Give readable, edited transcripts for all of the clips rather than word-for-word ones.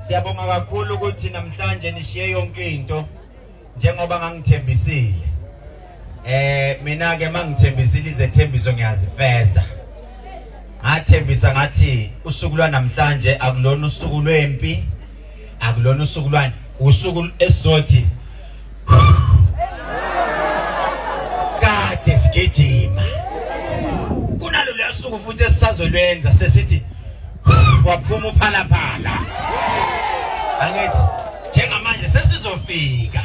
Siyabonga kakhulu ukuthi namhlanje nishiye yonke into njengoba ngangithembisile. Mina ke mangithembisile izethembiso ngiyazifeza. Ngathembisa ngathi usuku lwa namhlanje akulona usuku lwempi, akulona usuku lwani, usuku esizothi kade sigijima. Kunalo lesuku futhi esisazolwenza sesithi waphuma uphala phala. Angithi njengamanje sesizofika.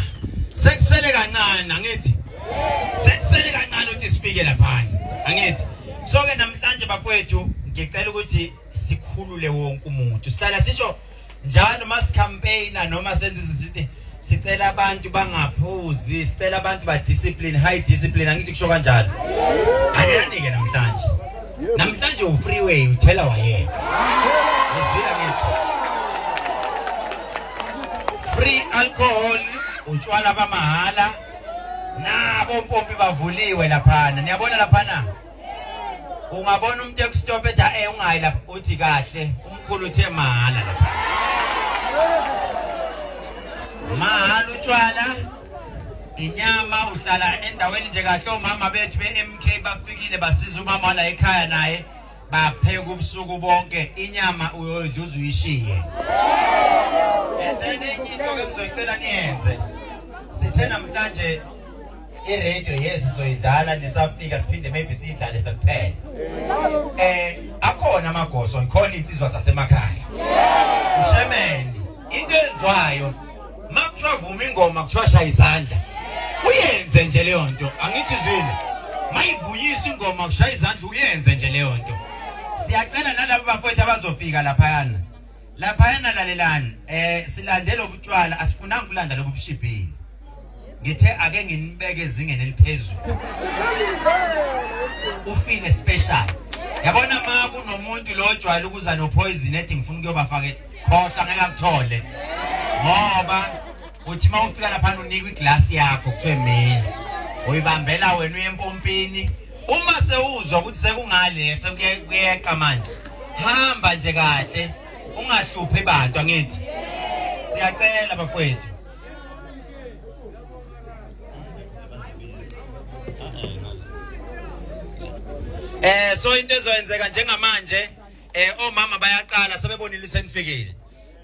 Sekusele kancane angithi. Sekusele kancane ukuthi sifike lapha. Angithi. So ke namhlanje bafowethu ngicela ukuthi sikhulule wonke umuntu. Sihlala sisho njalo mas campaigner noma senze sithi sicela abantu bangaphuzi, sicela abantu ba discipline, high discipline angithi kusho kanjalo. Ayanike namhlanje. Namhlanje u freeway uthela wayeka. Ngizwile ngithi free alcohol utshwala bamahala nabo mpompi bavuliwe lapha. Niyabona lapha na? Ungabona umuntu ekustop etha ungayi lapha uthi kahle umkhulu uthe mahala lapha. Mahala utshwala inyama uhlala endaweni nje kahle. Omama bethu beMK bafikile basiza umama la ekhaya naye bapheka ubusuku bonke inyama uyodluza uyishiye. Then enye into engizocela niyenze sithe namhlanje iradio yes soyidlala nisafika siphinde maybe sidlale sekuphela. Akhona amagoso ikhona insizwa zasemakhaya. Ushemeni into enzwayo makuthiwa vuma ingoma kuthiwa shaya izandla uyenze nje leyo nto. Angithi zwile mayivuyisa ingoma kushaya izandla uyenze nje leyo nto. Siyacela nalabo bafowethu abazofika laphayana. Laphayana lalelani silandela ubutshwala asifunanga kulanda lobu bushibhini. Ngithe ake nginibeke ezingeni eliphezulu. Ufile special. Yabona ma kunomuntu lo ojwayele ukuza no poison ethi ngifuna ukuyobafaka khohla ngeke akuthole. Ngoba uthi mawufika lapha unikwe iglass yakho kuthiwe mina uyibambela wena uyempompini. Uma sewuzwa ukuthi sekungale sekuyeqa manje hamba nje kahle ungahluphi abantu angithi. Siyacela bafowethu. So into ezoyenzeka njengamanje omama bayaqala sebebonile senifikile.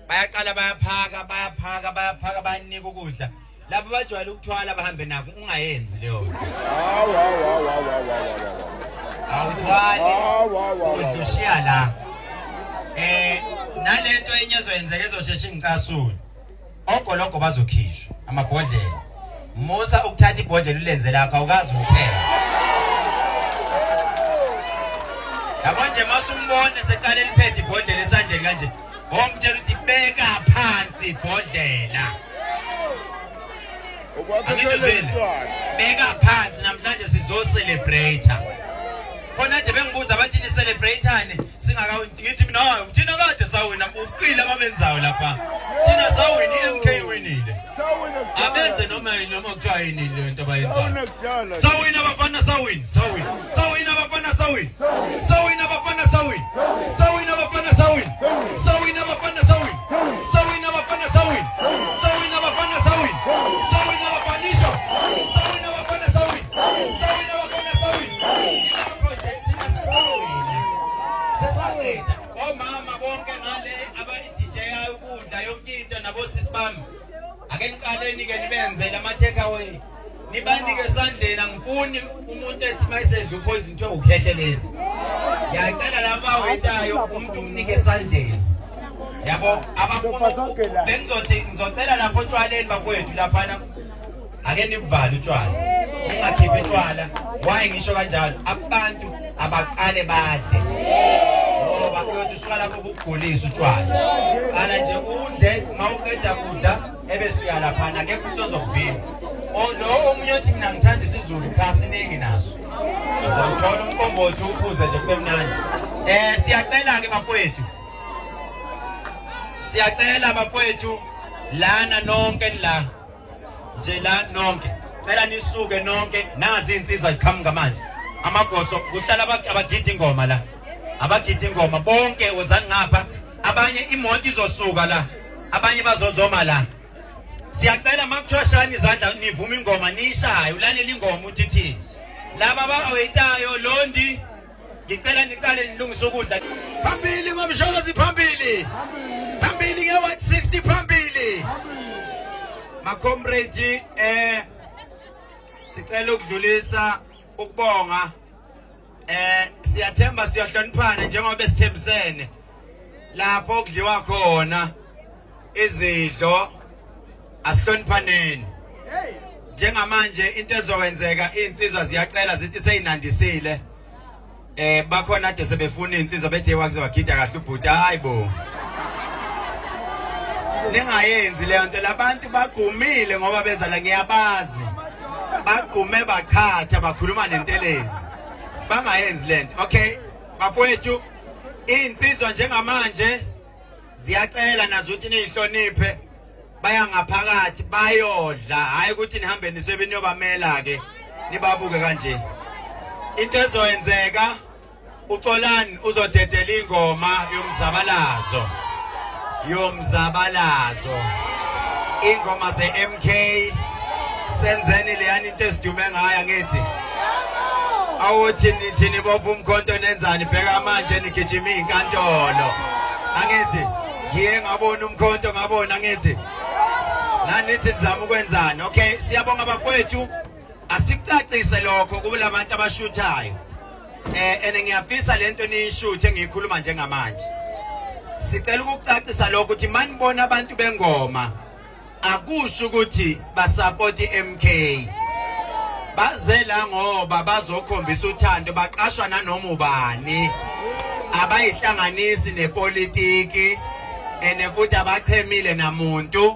Bayaqala bayaphaka bayanika ukudla. Labo bajwayele ukuthwala bahambe nako ungayenzi leyo. Awuthwali. Udushiya la. Nalento enye ezoyenzeka ezosheshe ngicasule. Ogologo bazokhishwa amabhodlela. Musa ukuthatha ibhodlela ulenze lakho awukazi ukuthela. Yabonje masumbone seqala eliphethe ibhodlela esandleni kanje. Omtshela ukuthi beka phansi ibhodlela. Beka phansi namhlanje sizo celebrate. Khona nje bengibuza bathi ni celebrateane singakawingithi mina uthina kade sawina uqila ababenzayo lapha. Thina sawina iMK winile. Abenze noma kuthiwa yini le nto abayenzayo. Sawina abafana sawina. Sawina abafana sawina. Sawina abafana sawina. Sawina abafana sawina. Sawina abafana sawina. Sawina abafana sawina. Sawina abafana sawina. Sawina abafanisho. Sawina abafana sawina. Sawina abafana sawina. Sesaqeda omama bonke ngale aba-DJ ukudla yonke into nabo sisibami. Ake niqaleni ke nibenzele ama take away. Nibanike esandleni angifuni umuntu ethi mayisedla upoison kuthiwa ukhehlelezi. Ngiyacela laba wetayo umuntu umnike esandleni. Yabo abafuna ngizocela lapho utshwaleni bafowethu laphana. Ake nibuvale utshwala. Ningakhiphi utshwala. Why ngisho kanjalo? Abantu abaqale badle. Ngoba kuyothi usuka lapho ukugulisa utshwala. Ala nje udle mawuqeda kudla ebese uyalaphana akekho into ozokubhina. Lo omunye uthi mina ngithanda isiZulu khasi ningi naso. Uzothola umkombothi uphuze nje kube mnandi. Siyacela ke bafowethu. Siyacela bafowethu lana nonke la. Nje la nonke. Cela nisuke nonke nazi insizwa iqhamuka manje. Amagoso kuhlala abagida ingoma la. Abagida ingoma bonke wozani ngapha abanye imoto izosuka la abanye bazozoma la siyacela makuthiwa izandla nivuma ingoma nishaye ulalela ingoma uthi thini laba abawayitayo Londi ngicela niqale nilungise ukudla phambili ngomshokozi phambili nge 160 phambili ma comrade sicela ukudlulisa ukubonga siyathemba siyahloniphana njengoba besithembisene lapho kudliwa khona izidlo asihloniphaneni njengamanje into ezokwenzeka insizwa ziyacela zithi seyinandisile bakhona ade sebefuna insizwa bethe wakuzogida kahle ubhuti hayibo ningayenzi leyo nto labantu bagumile ngoba beza la ngiyabazi bagume bachatha bakhuluma nentelezi bangayenzi lento okay bafowethu insizwa njengamanje ziyacela nazo ukuthi nihloniphe baya ngaphakathi bayodla hayi ukuthi nihambe nisebe niyobamela ke nibabuke kanje into ezoyenzeka uXolani uzodedela ingoma yomzabalazo ingoma ze-MK senzeni leyani into esidume ngayo ngithi awuthi nithi nibopha umkhonto nenzani bheka manje nigijima inkantolo angithi ngiye ngabona umkhonto ngabona ngithi nanithi nizama ukwenzani okay siyabonga abafowethu asikucacise lokho kuba labantu abashuthayo ene ngiyafisa lento niyishuthe ngiyikhuluma njengamanje sicela ukucacisa lokho ukuthi manibona abantu bengoma akusho ukuthi basupport iMK bazela ngoba bazokhombisa uthando baqashwa nanoma ubani abayihlanganisi nepolitiki ene futhi abachemile namuntu